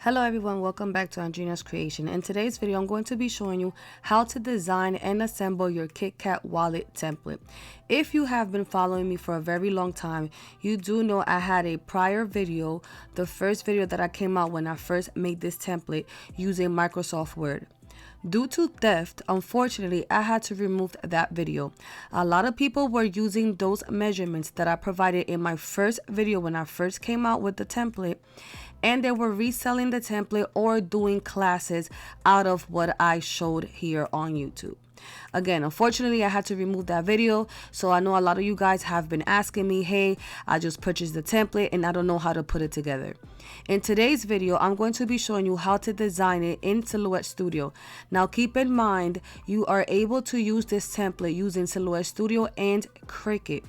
Hello everyone, welcome back to Andrina's Creation. In today's video, I'm going to be showing you how to design and assemble your KitKat wallet template. If you have been following me for a very long time, you do know I had a prior video, the first video that I came out when I first made this template using Microsoft Word. Due to theft, unfortunately, I had to remove that video. A lot of people were using those measurements that I provided in my first video when I first came out with the template, and they were reselling the template or doing classes out of what I showed here on YouTube. Again, unfortunately, I had to remove that video. So I know a lot of you guys have been asking me, hey, I just purchased the template and I don't know how to put it together. In today's video, I'm going to be showing you how to design it in Silhouette Studio. Now, keep in mind, you are able to use this template using Silhouette Studio and Cricut.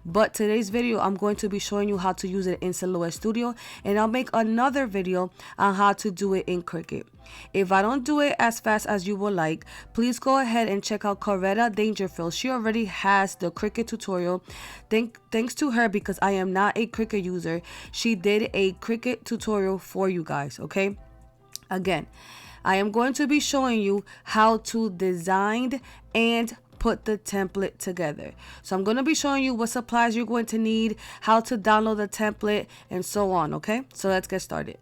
But today's video, I'm going to be showing you how to use it in Silhouette Studio, and I'll make another video on how to do it in Cricut. If I don't do it as fast as you would like, please go ahead and check out Coretta Dangerfield. She already has the Cricut tutorial. Thanks to her, because I am not a Cricut user, she did a Cricut tutorial for you guys, okay? Again, I am going to be showing you how to design and put the template together. So I'm going to be showing you what supplies you're going to need, how to download the template, and so on, okay? So let's get started.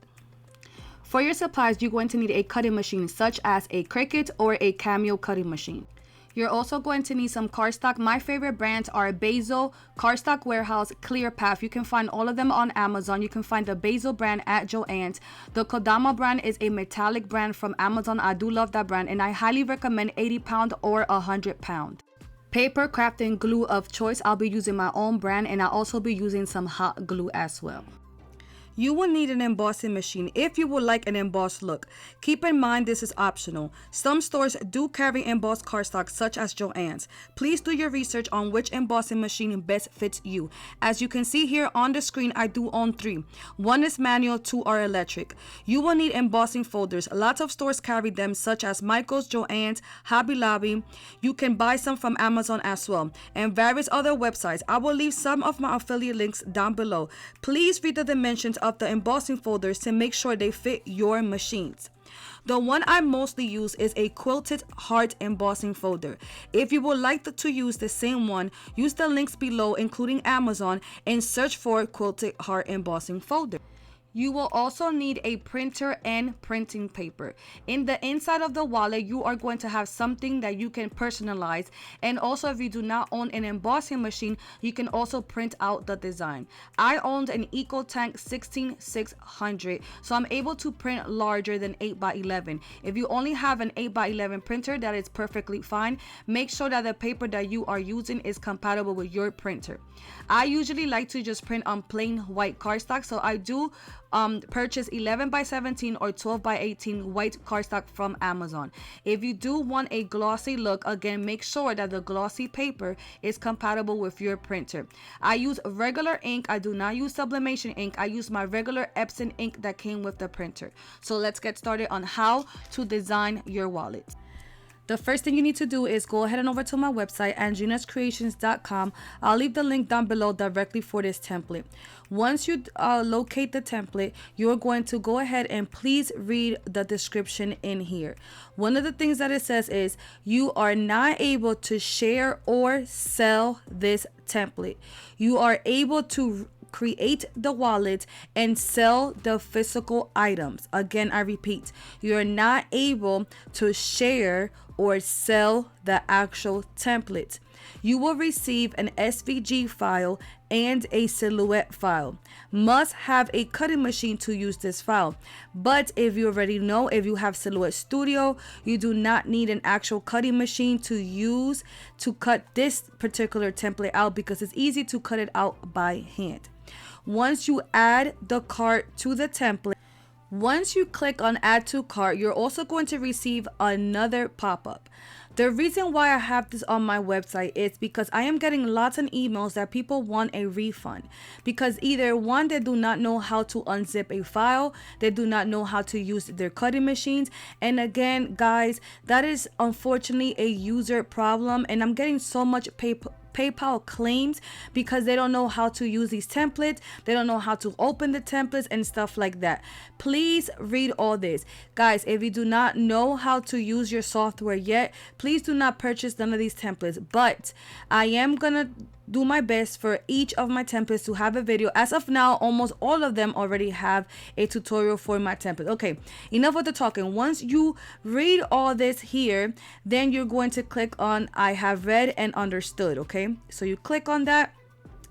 For your supplies, you're going to need a cutting machine such as a Cricut or a Cameo cutting machine. You're also going to need some cardstock. My favorite brands are Basil, Cardstock Warehouse, ClearPath. You can find all of them on Amazon. You can find the Basil brand at Joann's. The Kodama brand is a metallic brand from Amazon. I do love that brand, and I highly recommend 80-pound or 100-pound. Paper crafting glue of choice. I'll be using my own brand, and I'll also be using some hot glue as well. You will need an embossing machine if you would like an embossed look. Keep in mind this is optional. Some stores do carry embossed cardstock such as Joann's. Please do your research on which embossing machine best fits you. As you can see here on the screen, I do own 3. 1 is manual, 2 are electric. You will need embossing folders. Lots of stores carry them such as Michael's, Joann's, Hobby Lobby. You can buy some from Amazon as well, and various other websites. I will leave some of my affiliate links down below. Please read the dimensions of the embossing folders to make sure they fit your machines. The one I mostly use is a quilted heart embossing folder. If you would like to use the same one, use the links below including Amazon and search for quilted heart embossing folder. You will also need a printer and printing paper. In the inside of the wallet, you are going to have something that you can personalize. And also, if you do not own an embossing machine, you can also print out the design. I owned an EcoTank 16600, so I'm able to print larger than 8x11. If you only have an 8x11 printer, that is perfectly fine. Make sure that the paper that you are using is compatible with your printer. I usually like to just print on plain white cardstock, so I do purchase 11x17 or 12x18 white cardstock from Amazon. If you do want a glossy look, again, make sure that the glossy paper is compatible with your printer. I use regular ink. I do not use sublimation ink. I use my regular Epson ink that came with the printer. So let's get started on how to design your wallet. The first thing you need to do is go ahead and over to my website, andrinaskreations.com. I'll leave the link down below directly for this template. Once you locate the template, you're going to go ahead and please read the description in here. One of the things that it says is you are not able to share or sell this template. You are able to create the wallet and sell the physical items. Again, I repeat, you're not able to share or sell the actual template. You will receive an SVG file and a silhouette file. Must have a cutting machine to use this file. But if you already know, if you have Silhouette Studio, you do not need an actual cutting machine to use to cut this particular template out, because it's easy to cut it out by hand. Once you add the cart to the template, once you click on add to cart, you're also going to receive another pop-up. The reason why I have this on my website is because I am getting lots of emails that people want a refund, because either one, they do not know how to unzip a file, they do not know how to use their cutting machines, and again guys, that is unfortunately a user problem, and I'm getting so much PayPal claims because they don't know how to use these templates. They don't know how to open the templates and stuff like that. Please read all this. Guys, if you do not know how to use your software yet, please do not purchase none of these templates. But I am gonna do my best for each of my templates to have a video. As of now, almost all of them already have a tutorial for my template. Okay, enough with the talking. Once you read all this here, then you're going to click on I have read and understood. Okay, so you click on that.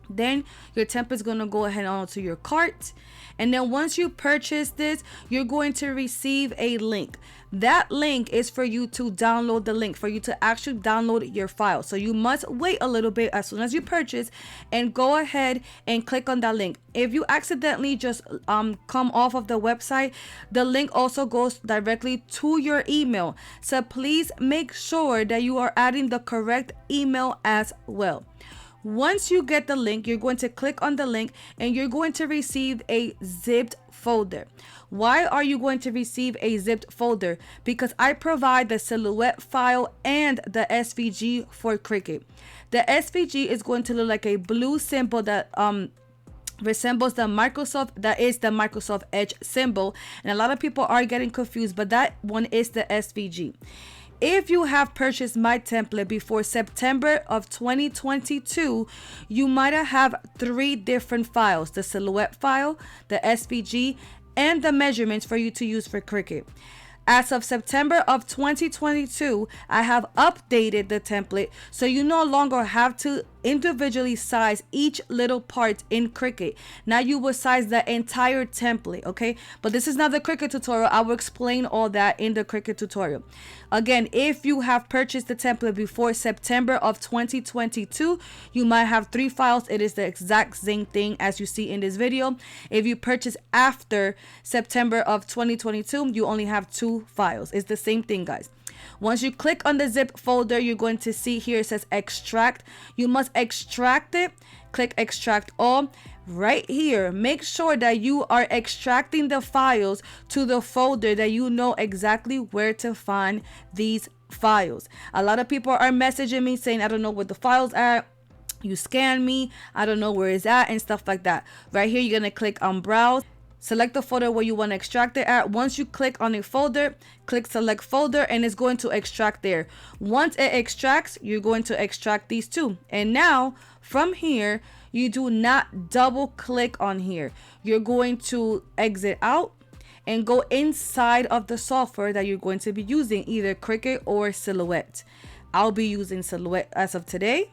Then your template is going to go ahead onto your cart. And then once you purchase this, you're going to receive a link. That link is for you to download the link, for you to actually download your file. So you must wait a little bit as soon as you purchase and go ahead and click on that link. If you accidentally just come off of the website, the link also goes directly to your email. So please make sure that you are adding the correct email as well. Once you get the link, you're going to click on the link and you're going to receive a zipped folder. Why are you going to receive a zipped folder? Because I provide the silhouette file and the SVG for Cricut. The SVG is going to look like a blue symbol that resembles the Microsoft Edge symbol, and a lot of people are getting confused, but that one is the SVG. If you have purchased my template before September of 2022, you might have 3 different files: the silhouette file, the SVG, and the measurements for you to use for Cricut. As of September of 2022, I have updated the template so you no longer have to individually size each little part in Cricut. Now you will size the entire template, okay? But this is not the Cricut tutorial. I will explain all that in the Cricut tutorial. Again, if you have purchased the template before September of 2022, you might have 3 files. It is the exact same thing as you see in this video. If you purchase after September of 2022, you only have 2 files. It's the same thing, guys. Once you click on the zip folder, you're going to see here it says extract. You must extract it. Click extract all. Right here, make sure that you are extracting the files to the folder that you know exactly where to find these files. A lot of people are messaging me saying, I don't know where the files are. You scan me, I don't know where it's at, and stuff like that. Right here, you're going to click on browse. Select the folder where you want to extract it at. Once you click on a folder, click select folder, and it's going to extract there. Once it extracts, you're going to extract these 2. And now from here, you do not double click on here. You're going to exit out and go inside of the software that you're going to be using, either Cricut or Silhouette. I'll be using Silhouette as of today.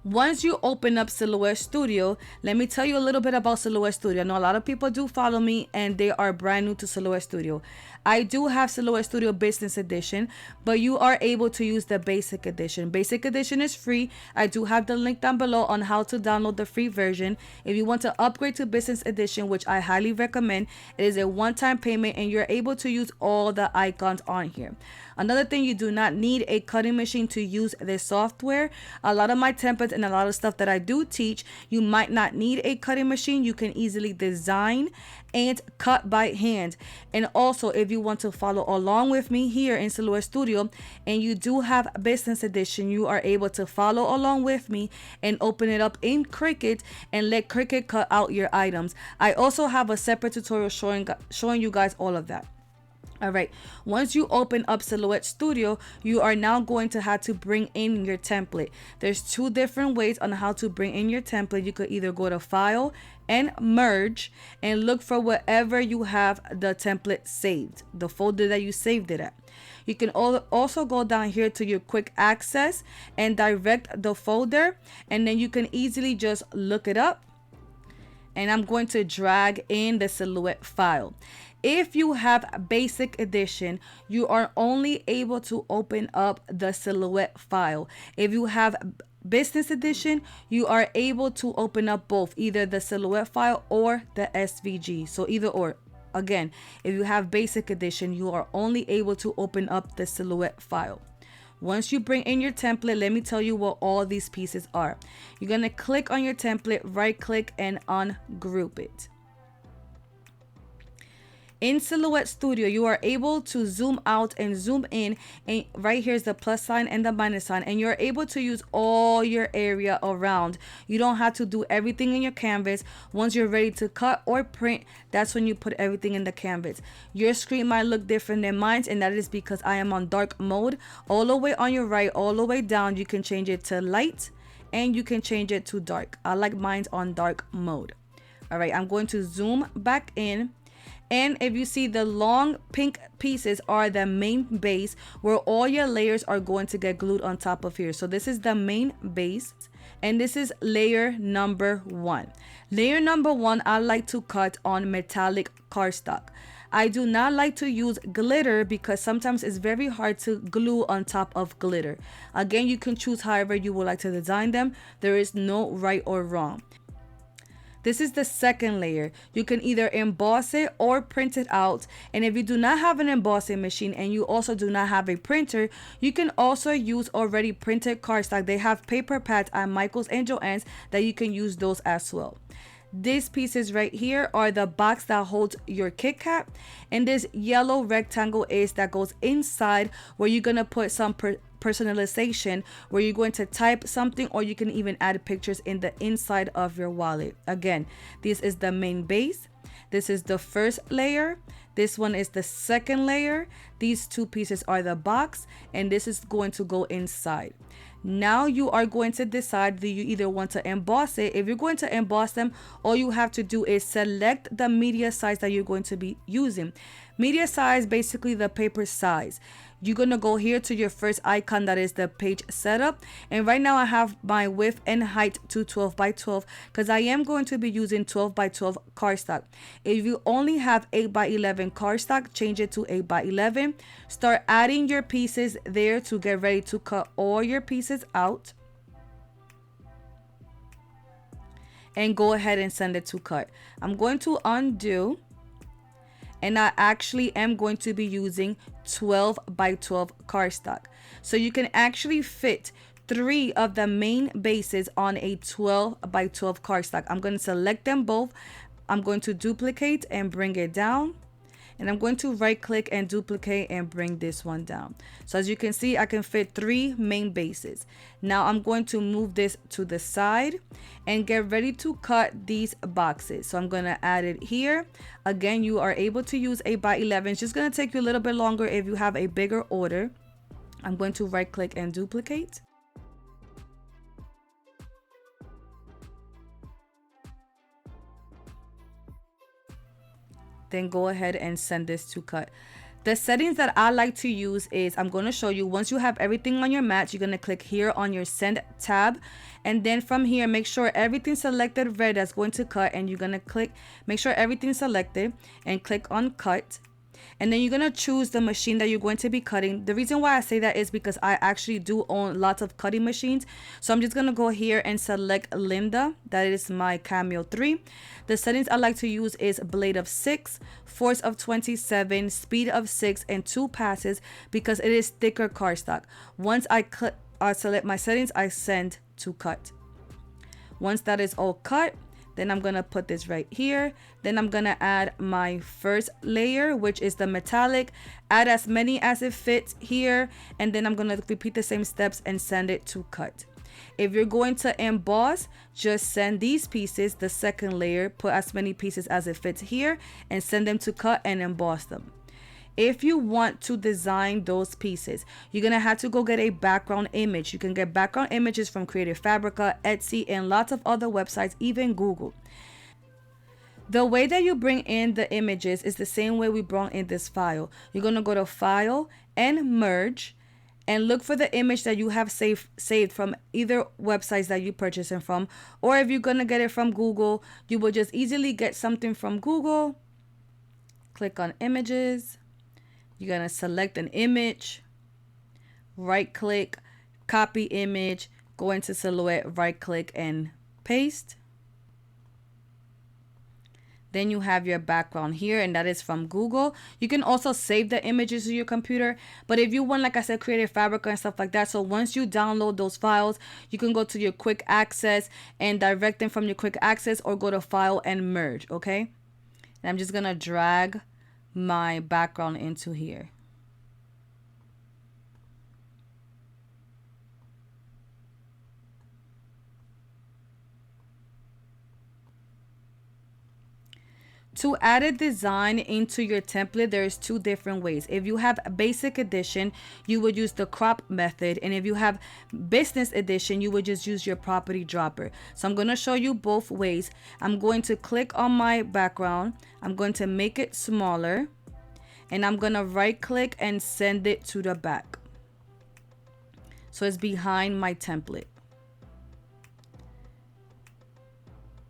Once you open up Silhouette Studio, let me tell you a little bit about Silhouette Studio. I know a lot of people do follow me and they are brand new to Silhouette Studio. I do have Silhouette Studio Business Edition, but you are able to use the Basic Edition. Basic Edition is free. I do have the link down below on how to download the free version. If you want to upgrade to Business Edition, which I highly recommend, it is a one-time payment and you're able to use all the icons on here. Another thing, you do not need a cutting machine to use this software. A lot of my templates and a lot of stuff that I do teach, you might not need a cutting machine. You can easily design and cut by hand. And also, if you want to follow along with me here in Silhouette Studio and you do have Business Edition, you are able to follow along with me and open it up in Cricut and let Cricut cut out your items. I also have a separate tutorial showing you guys all of that. All right, once you open up Silhouette Studio, you are now going to have to bring in your template. There's 2 different ways on how to bring in your template. You could either go to File and Merge and look for wherever you have the template saved, the folder that you saved it at. You can also go down here to your quick access and direct the folder, and then you can easily just look it up. And I'm going to drag in the Silhouette file. If you have Basic Edition, you are only able to open up the Silhouette file. If you have Business Edition, you are able to open up both, either the Silhouette file or the SVG. So either or. Again, if you have Basic Edition, you are only able to open up the Silhouette file. Once you bring in your template, let me tell you what all these pieces are. You're going to click on your template, right click, and ungroup it. In Silhouette Studio, you are able to zoom out and zoom in, and right here is the plus sign and the minus sign, and you're able to use all your area around. You don't have to do everything in your canvas. Once you're ready to cut or print, that's when you put everything in the canvas. Your screen might look different than mine, and that is because I am on dark mode. All the way on your right, all the way down, you can change it to light and you can change it to dark. I like mine on dark mode. All right, I'm going to zoom back in. And if you see, the long pink pieces are the main base where all your layers are going to get glued on top of here. So this is the main base, and this is layer number 1. Layer number 1, I like to cut on metallic cardstock. I do not like to use glitter because sometimes it's very hard to glue on top of glitter. Again, you can choose however you would like to design them. There is no right or wrong. This is the second layer. You can either emboss it or print it out. And if you do not have an embossing machine and you also do not have a printer, you can also use already printed cardstock. They have paper pads at Michael's and Joann's that you can use those as well. These pieces right here are the box that holds your KitKat, and this yellow rectangle is that goes inside where you're gonna put some personalization, where you're going to type something, or you can even add pictures in the inside of your wallet. Again, this is the main base. This is the first layer. This one is the second layer. These two pieces are the box, and this is going to go inside. Now you are going to decide, do you either want to emboss it? If you're going to emboss them, all you have to do is select the media size that you're going to be using. Media size, basically the paper size. You're going to go here to your first icon, that is the page setup. And right now I have my width and height to 12 by 12 because I am going to be using 12 by 12 cardstock. If you only have 8 by 11 cardstock, change it to 8 by 11. Start adding your pieces there to get ready to cut all your pieces out. And go ahead and send it to cut. I'm going to undo. And I actually am going to be using 12 by 12 cardstock. So you can actually fit 3 of the main bases on a 12 by 12 cardstock. I'm going to select them both. I'm going to duplicate and bring it down. And I'm going to right click and duplicate and bring this one down. So as you can see, I can fit 3 main bases. Now I'm going to move this to the side and get ready to cut these boxes. So I'm going to add it here. Again, you are able to use 8 by 11. It's just going to take you a little bit longer if you have a bigger order. I'm going to right click and duplicate. Then go ahead and send this to cut. The settings that I like to use is, I'm going to show you, once you have everything on your mat, you're going to click here on your send tab, and then from here make sure everything's selected red, that's going to cut, and you're going to click, make sure everything's selected and click on cut. And then you're going to choose the machine that you're going to be cutting. The reason why I say that is because I actually do own lots of cutting machines. So I'm just going to go here and select Linda. That is my Cameo 3. The settings I like to use is blade of 6, force of 27, speed of 6, and 2 passes because it is thicker cardstock. Once I select my settings, I send to cut. Once that is all cut, then I'm going to put this right here. Then I'm going to add my first layer, which is the metallic. Add as many as it fits here. And then I'm going to repeat the same steps and send it to cut. If you're going to emboss, just send these pieces, the second layer, put as many pieces as it fits here, and send them to cut and emboss them. If you want to design those pieces, you're going to have to go get a background image. You can get background images from Fabrica, Etsy, and lots of other websites, even Google. The way that you bring in the images is the same way we brought in this file. You're going to go to File and Merge and look for the image that you have saved from either websites that you purchase it from. Or if you're going to get it from Google, you will just easily get something from Google. Click on Images. You're going to select an image, right click, copy image, go into Silhouette, right click and paste. Then you have your background here, and that is from Google. You can also save the images to your computer, but if you want, like I said, create a Fabrica and stuff like that. So once you download those files, you can go to your quick access and direct them from your quick access, or go to File and Merge, okay? And I'm just going to drag my background into here. To add a design into your template, there's two different ways. If you have a basic edition, you would use the crop method. And if you have business edition, you would just use your property dropper. So I'm going to show you both ways. I'm going to click on my background. I'm going to make it smaller. And I'm going to right click and send it to the back. So it's behind my template.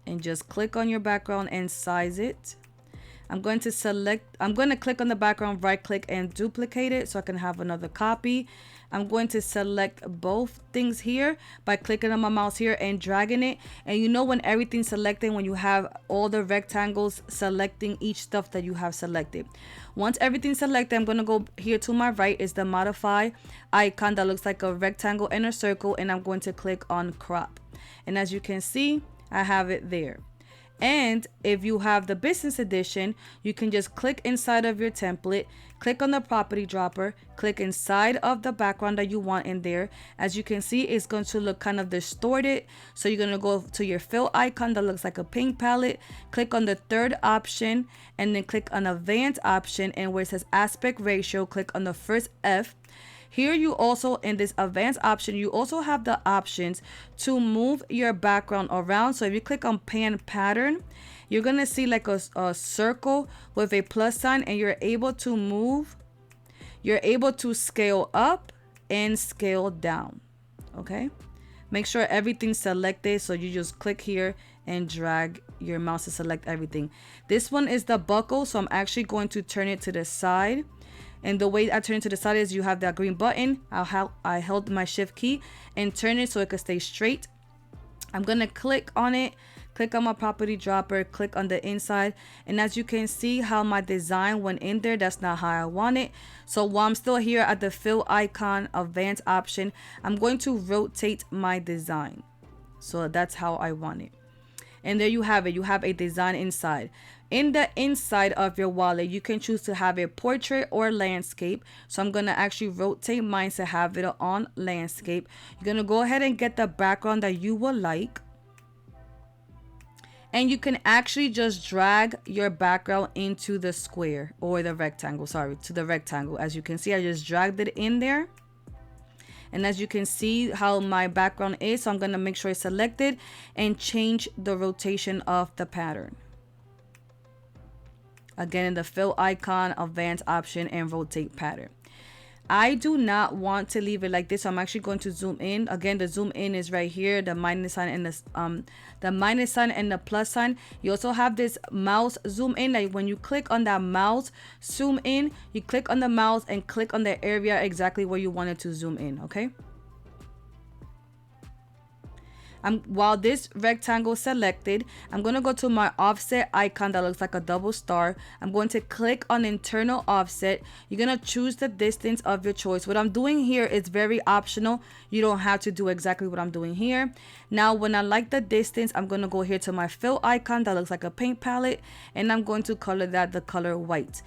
And just click on your background and size it. I'm going to click on the background, right click and duplicate it so I can have another copy. I'm going to select both things here by clicking on my mouse here and dragging it. And you know when everything's selected, when you have all the rectangles selecting each stuff that you have selected. Once everything's selected, I'm going to go here to my right is the modify icon that looks like a rectangle and a circle, and I'm going to click on crop. And as you can see, I have it there. And if you have the business edition, you can just click inside of your template, click on the property dropper, click inside of the background that you want in there. As you can see, it's going to look kind of distorted. So you're going to go to your fill icon that looks like a paint palette, click on the third option, and then click on advanced option, and where it says aspect ratio, click on the first F. Here you also, in this advanced option, you also have the options to move your background around. So if you click on pan pattern, you're going to see like a circle with a plus sign, and you're able to move. You're able to scale up and scale down. Okay. Make sure everything's selected. So you just click here and drag your mouse to select everything. This one is the buckle. So I'm actually going to turn it to the side. And the way I turn it to the side is you have that green button. I held my shift key and turn it so it could stay straight. I'm going to click on it, click on my property dropper, click on the inside. And as you can see how my design went in there, that's not how I want it. So while I'm still here at the fill icon, advanced option, I'm going to rotate my design. So that's how I want it. And there you have it. You have a design inside. In the inside of your wallet, you can choose to have a portrait or landscape. So I'm going to actually rotate mine to have it on landscape. You're going to go ahead and get the background that you would like. And you can actually just drag your background into the square or the rectangle. Sorry, to the rectangle. As you can see, I just dragged it in there. And as you can see how my background is, so I'm going to make sure it's selected and change the rotation of the pattern. Again, in the fill icon, advanced option, and rotate pattern. I do not want to leave it like this, so I'm actually going to zoom in. Again, the zoom in is right here, the minus sign and the minus sign and the plus sign. You also have this mouse zoom in. Like when you click on that mouse zoom in, you click on the mouse and click on the area exactly where you want it to zoom in. Okay. While this rectangle is selected, I'm going to go to my offset icon that looks like a double star. I'm going to click on internal offset. You're going to choose the distance of your choice. What I'm doing here is very optional. You don't have to do exactly what I'm doing here. Now, when I like the distance, I'm going to go here to my fill icon that looks like a paint palette, and I'm going to color that the color white.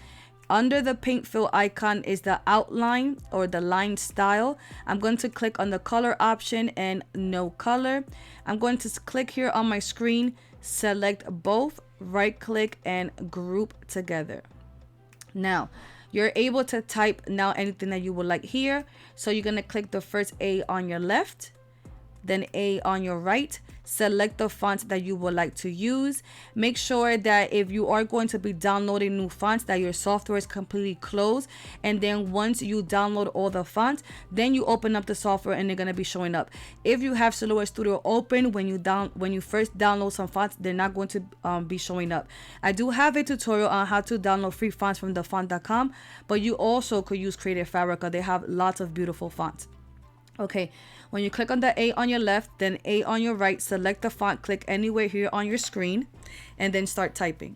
Under the paint fill icon is the outline or the line style. I'm going to click on the color option and no color. I'm going to click here on my screen, select both, right click and group together. Now you're able to type now anything that you would like here. So you're going to click the first A on your left, then A on your right. Select the font that you would like to use. Make sure that if you are going to be downloading new fonts, that your software is completely closed. And then once you download all the fonts, then you open up the software and they're going to be showing up. If you have Silhouette Studio open, when you first download some fonts, they're not going to be showing up. I do have a tutorial on how to download free fonts from thefont.com, but you also could use Fabrica. They have lots of beautiful fonts. Okay, when you click on the A on your left, then A on your right, select the font, click anywhere here on your screen, and then start typing.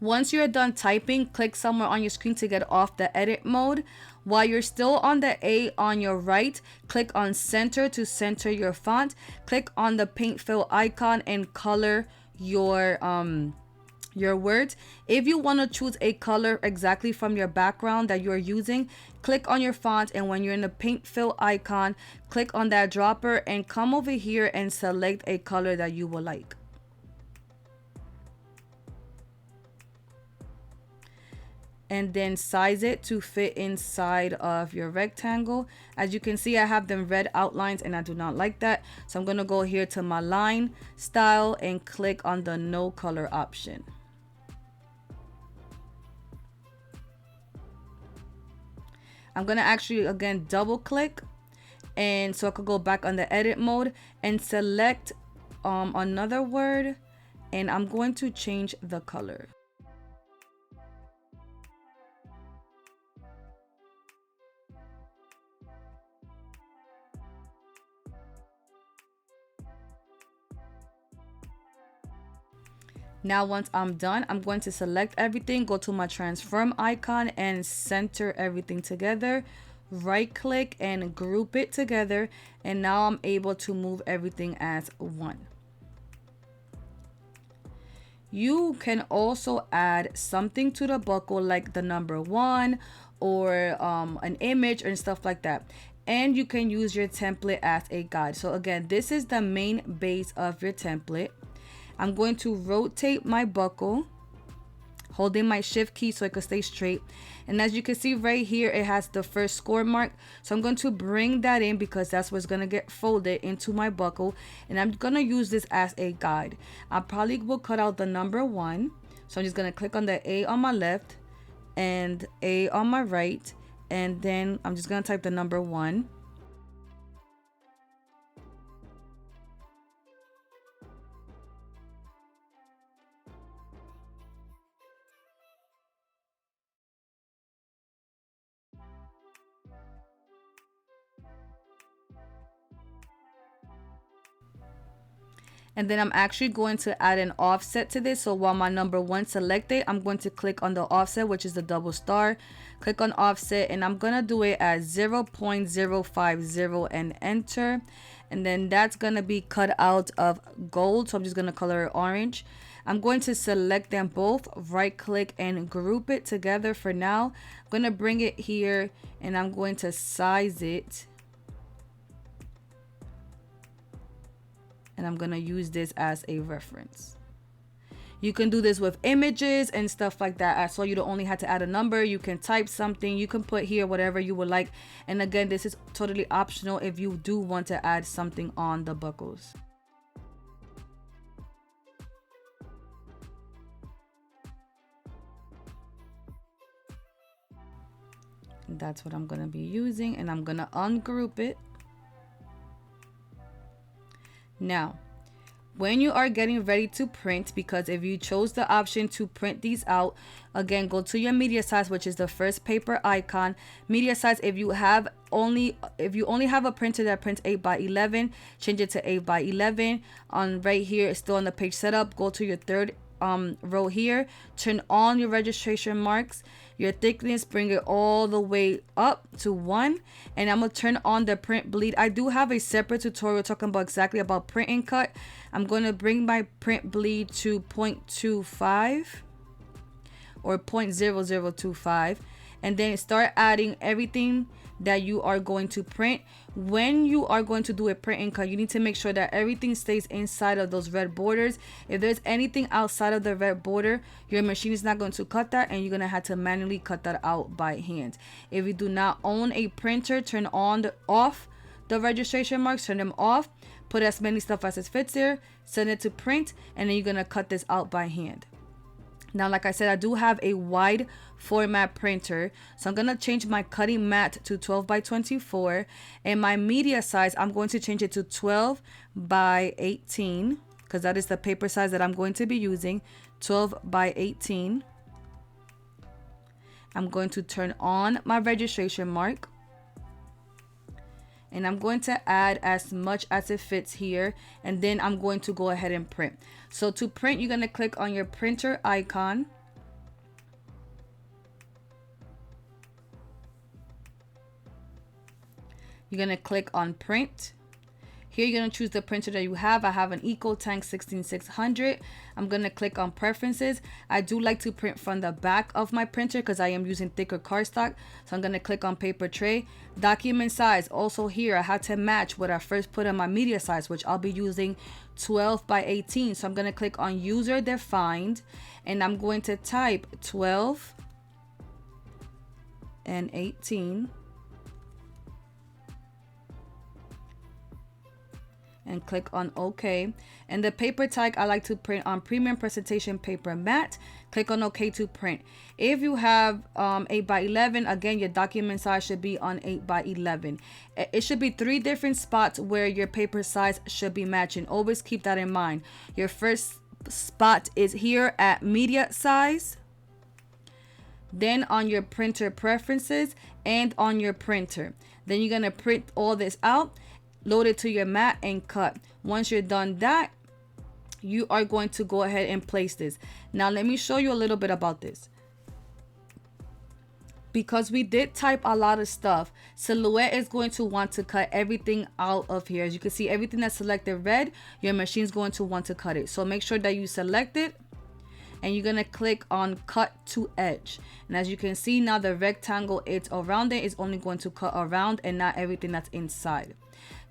Once you're done typing, click somewhere on your screen to get off the edit mode. While you're still on the A on your right, click on center to center your font. Click on the paint fill icon and color your words. If you want to choose a color exactly from your background that you're using, click on your font, and when you're in the paint fill icon, click on that dropper and come over here and select a color that you would like. And then size it to fit inside of your rectangle. As you can see, I have them red outlines and I do not like that. So I'm gonna go here to my line style and click on the no color option. I'm gonna actually again double click, and so I could go back on the edit mode and select another word, and I'm going to change the color. Now once I'm done, I'm going to select everything, go to my transform icon and center everything together. Right click and group it together, and now I'm able to move everything as one. You can also add something to the buckle like the number 1 or an image and stuff like that. And you can use your template as a guide. So again, this is the main base of your template. I'm going to rotate my buckle, holding my shift key so it can stay straight. And as you can see right here, it has the first score mark. So I'm going to bring that in because that's what's going to get folded into my buckle. And I'm going to use this as a guide. I probably will cut out the number 1. So I'm just going to click on the A on my left and A on my right. And then I'm just going to type the number 1. And then I'm actually going to add an offset to this. So while my number 1 selected, I'm going to click on the offset, which is the double star. Click on offset, and I'm going to do it at 0.050 and enter. And then that's going to be cut out of gold. So I'm just going to color it orange. I'm going to select them both, right click and group it together for now. I'm going to bring it here and I'm going to size it. And I'm going to use this as a reference. You can do this with images and stuff like that. So you don't only have to add a number. You can type something. You can put here whatever you would like. And again, this is totally optional if you do want to add something on the buckles. And that's what I'm going to be using. And I'm going to ungroup it. Now, when you are getting ready to print, because if you chose the option to print these out, again, go to your media size, which is the first paper icon. Media size, if you only have a printer that prints 8x11, change it to 8x11. On right here, it's still on the page setup. Go to your third row here, turn on your registration marks, your thickness, bring it all the way up to 1, and I'm gonna turn on the print bleed. I do have a separate tutorial talking about exactly about print and cut. I'm going to bring my print bleed to 0.25 or 0.0025, and then start adding everything that you are going to print. When you are going to do a print and cut, you need to make sure that everything stays inside of those red borders. If there's anything outside of the red border, your machine is not going to cut that, and you're going to have to manually cut that out by hand. If you do not own a printer, turn on off the registration marks, turn them off, put as many stuff as it fits there, send it to print, and then you're going to cut this out by hand. Now, like I said, I do have a wide format printer, so I'm going to change my cutting mat to 12x24, and my media size, I'm going to change it to 12x18, because that is the paper size that I'm going to be using, 12x18. I'm going to turn on my registration mark, and I'm going to add as much as it fits here, and then I'm going to go ahead and print. So to print, you're going to click on your printer icon, You're going to click on print. Here you're going to choose the printer that you have. I have an EcoTank 16600. I'm going to click on preferences. I do like to print from the back of my printer because I am using thicker cardstock. So I'm going to click on paper tray. Document size. Also here I had to match what I first put in my media size, which I'll be using 12 by 18. So I'm going to click on user defined and I'm going to type 12 and 18. And click on OK. And the paper type I like to print on premium presentation paper matte. Click on OK to print. If you have 8 by 11, again your document size should be on 8 by 11. It should be 3 different spots where your paper size should be matching. Always keep that in mind. Your first spot is here at media size, then on your printer preferences and on your printer. Then you're gonna print all this out, load it to your mat and cut. Once you're done that, you are going to go ahead and place this. Now let me show you a little bit about this. Because we did type a lot of stuff, Silhouette is going to want to cut everything out of here. As you can see, everything that's selected red, your machine's going to want to cut it. So make sure that you select it and you're gonna click on cut to edge. And as you can see now, the rectangle it's around it is only going to cut around and not everything that's inside.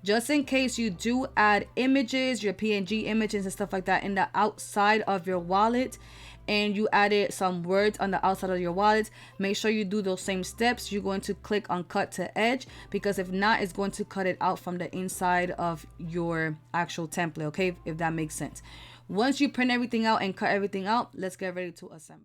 Just in case you do add images, your PNG images and stuff like that in the outside of your wallet, and you added some words on the outside of your wallet, make sure you do those same steps. You're going to click on cut to edge, because if not, it's going to cut it out from the inside of your actual template, okay, if that makes sense. Once you print everything out and cut everything out, let's get ready to assemble.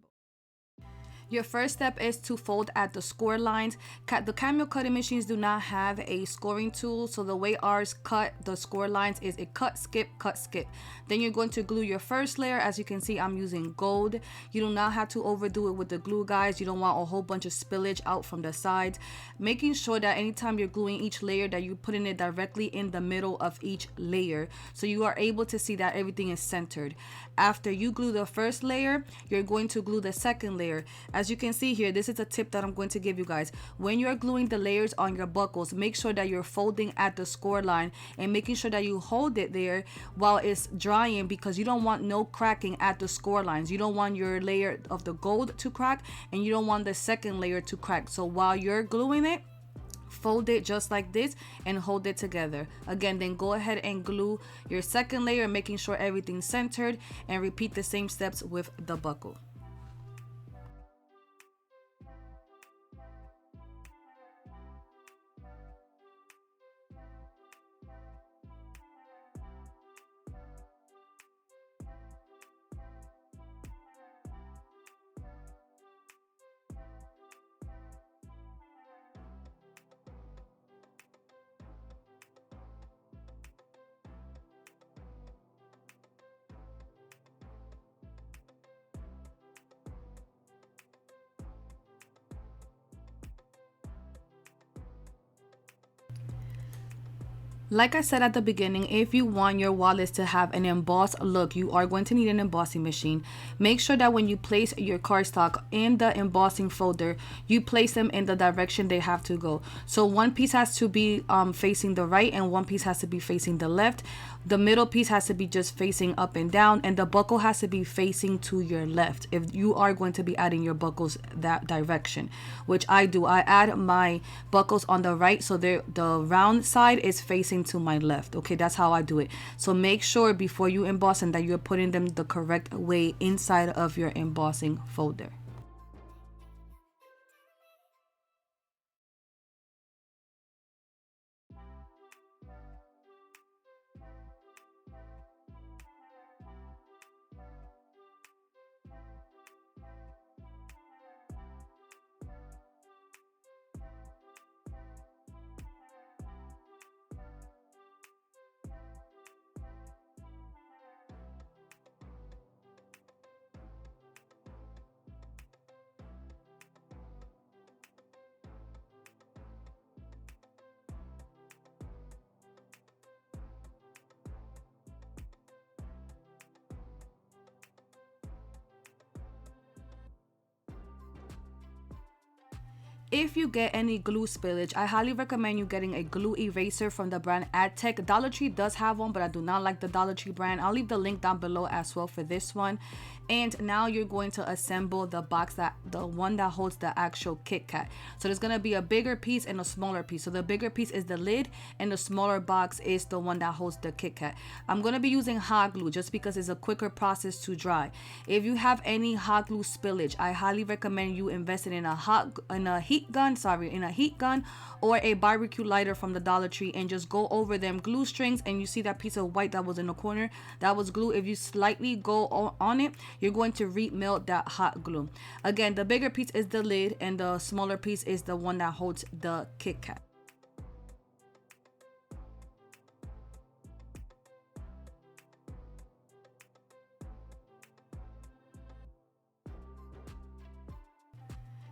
Your first step is to fold at the score lines. The Cameo cutting machines do not have a scoring tool, so the way ours cut the score lines is it cut, skip, cut, skip. Then you're going to glue your first layer. As you can see, I'm using gold. You do not have to overdo it with the glue, guys. You don't want a whole bunch of spillage out from the sides. Making sure that anytime you're gluing each layer, that you're putting it directly in the middle of each layer, so you are able to see that everything is centered. After you glue the first layer, you're going to glue the second layer. As you can see here, this is a tip that I'm going to give you guys. When you're gluing the layers on your buckles, make sure that you're folding at the score line and making sure that you hold it there while it's drying, because you don't want no cracking at the score lines. You don't want your layer of the gold to crack, and you don't want the second layer to crack. So while you're gluing it, fold it just like this and hold it together. Again, then go ahead and glue your second layer, making sure everything's centered, and repeat the same steps with the buckle. Like I said at the beginning, if you want your wallets to have an embossed look, you are going to need an embossing machine. Make sure that when you place your cardstock in the embossing folder, you place them in the direction they have to go. So one piece has to be facing the right and one piece has to be facing the left. The middle piece has to be just facing up and down, and the buckle has to be facing to your left if you are going to be adding your buckles that direction, which I do. I add my buckles on the right, so the round side is facing to my left. Okay, that's how I do it. So make sure before you emboss them that you're putting them the correct way inside of your embossing folder. If you get any glue spillage, I highly recommend you getting a glue eraser from the brand AdTech. Dollar Tree does have one, but I do not like the Dollar Tree brand. I'll leave the link down below as well for this one. And now you're going to assemble the box, the one that holds the actual KitKat. So there's gonna be a bigger piece and a smaller piece. So the bigger piece is the lid and the smaller box is the one that holds the KitKat. I'm gonna be using hot glue just because it's a quicker process to dry. If you have any hot glue spillage, I highly recommend you investing in a heat gun or a barbecue lighter from the Dollar Tree, and just go over them glue strings. And you see that piece of white that was in the corner, that was glue. If you slightly go on it, you're going to remelt that hot glue. Again, the bigger piece is the lid and the smaller piece is the one that holds the KitKat.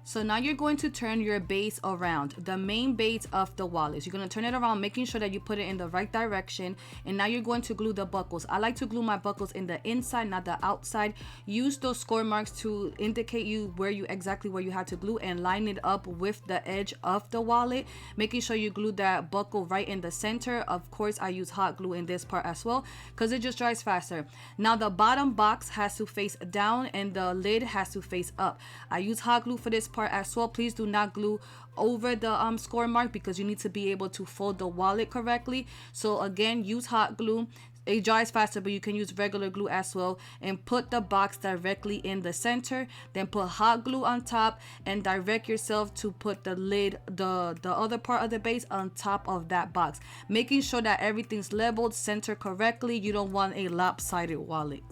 So now you're going to turn your base around, the main base of the wallet. You're going to turn it around, making sure that you put it in the right direction. And now you're going to glue the buckles. I like to glue my buckles in the inside, not the outside. Use those score marks to indicate exactly where you have to glue, and line it up with the edge of the wallet, making sure you glue that buckle right in the center. Of course, I use hot glue in this part as well because it just dries faster. Now the bottom box has to face down and the lid has to face up. I use hot glue for this part as well. Please do not glue over the score mark because you need to be able to fold the wallet correctly. So again, use hot glue. It dries faster, but you can use regular glue as well, and put the box directly in the center. Then put hot glue on top and direct yourself to put the lid, the other part of the base, on top of that box, making sure that everything's leveled, centered correctly. You don't want a lopsided wallet.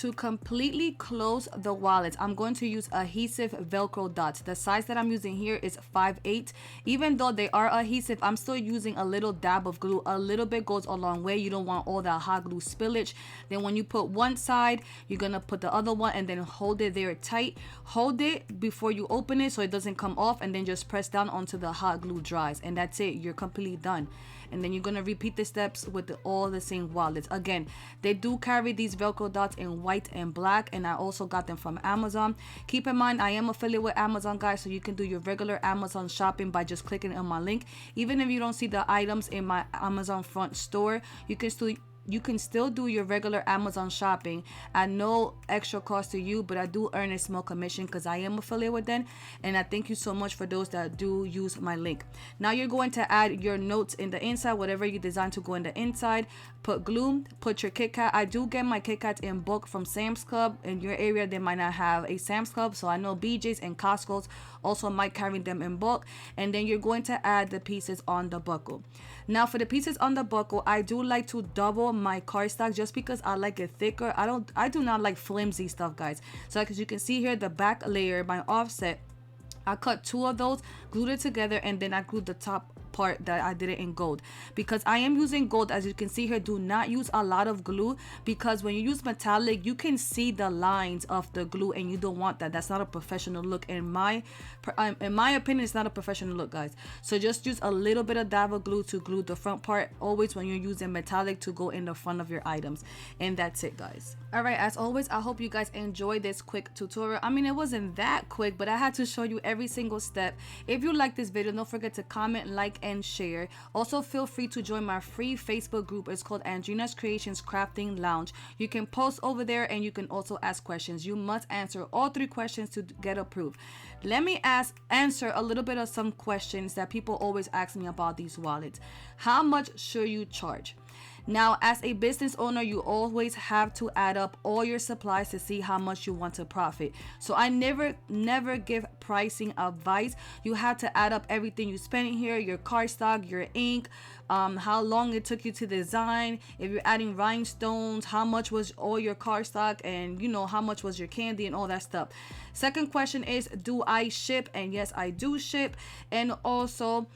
To completely close the wallet, I'm going to use adhesive Velcro dots. The size that I'm using here is 5/8. Even though they are adhesive, I'm still using a little dab of glue. A little bit goes a long way. You don't want all that hot glue spillage. Then when you put one side, you're gonna put the other one and then hold it there tight. Hold it before you open it so it doesn't come off, and then just press down until the hot glue dries, and that's it. You're completely done. And then you're gonna repeat the steps with all the same wallets. Again, they do carry these Velcro dots in white and black, and I also got them from Amazon. Keep in mind, I am affiliated with Amazon, guys, so you can do your regular Amazon shopping by just clicking on my link. Even if you don't see the items in my Amazon front store, you can still do your regular Amazon shopping at no extra cost to you, but I do earn a small commission because I am affiliated with them, and I thank you so much for those that do use my link. Now you're going to add your notes in the inside, whatever you design to go in the inside. Put glue, put your KitKat. I do get my KitKats in bulk from Sam's Club. In your area, they might not have a Sam's Club, so I know BJ's and Costco's also might carry them in bulk. And then you're going to add the pieces on the buckle. Now for the pieces on the buckle, I do like to double my cardstock just because I like it thicker. I do not like flimsy stuff, guys. So as you can see here, the back layer, my offset, I cut 2 of those, glued it together, and then I glued the top part that I did it in gold. Because I am using gold, as you can see here, do not use a lot of glue, because when you use metallic, you can see the lines of the glue, and you don't want that. That's not a professional look. In my opinion, it's not a professional look, guys. So just use a little bit of dab of glue to glue the front part, always when you're using metallic, to go in the front of your items. And that's it, guys. All right, as always, I hope you guys enjoyed this quick tutorial. I mean, it wasn't that quick, but I had to show you every single step. If you like this video, don't forget to comment, like, and share. Also, feel free to join my free Facebook group. It's called Andrina's Creations Crafting Lounge. You can post over there, and you can also ask questions. You must answer all 3 questions to get approved. Let me answer a little bit of some questions that people always ask me about these wallets. How much should you charge? Now, as a business owner, you always have to add up all your supplies to see how much you want to profit. So I never give pricing advice. You have to add up everything you spend in here, your cardstock, your ink, how long it took you to design, if you're adding rhinestones, how much was all your cardstock, and you know, how much was your candy and all that stuff. Second question is, do I ship? And yes, I do ship. And also,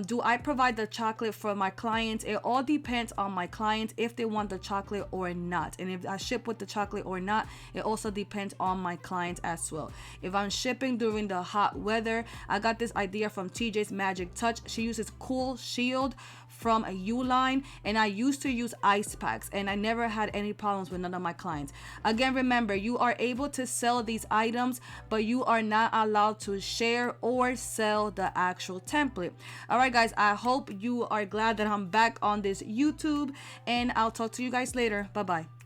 do I provide the chocolate for my clients? It all depends on my clients if they want the chocolate or not. And if I ship with the chocolate or not, it also depends on my clients as well. If I'm shipping during the hot weather, I got this idea from Tjs Magic Touch. She uses Cool Shield from a Uline, and I used to use ice packs, and I never had any problems with none of my clients. Again, remember, you are able to sell these items, but you are not allowed to share or sell the actual template. All right, guys, I hope you are glad that I'm back on this YouTube, and I'll talk to you guys later. Bye bye.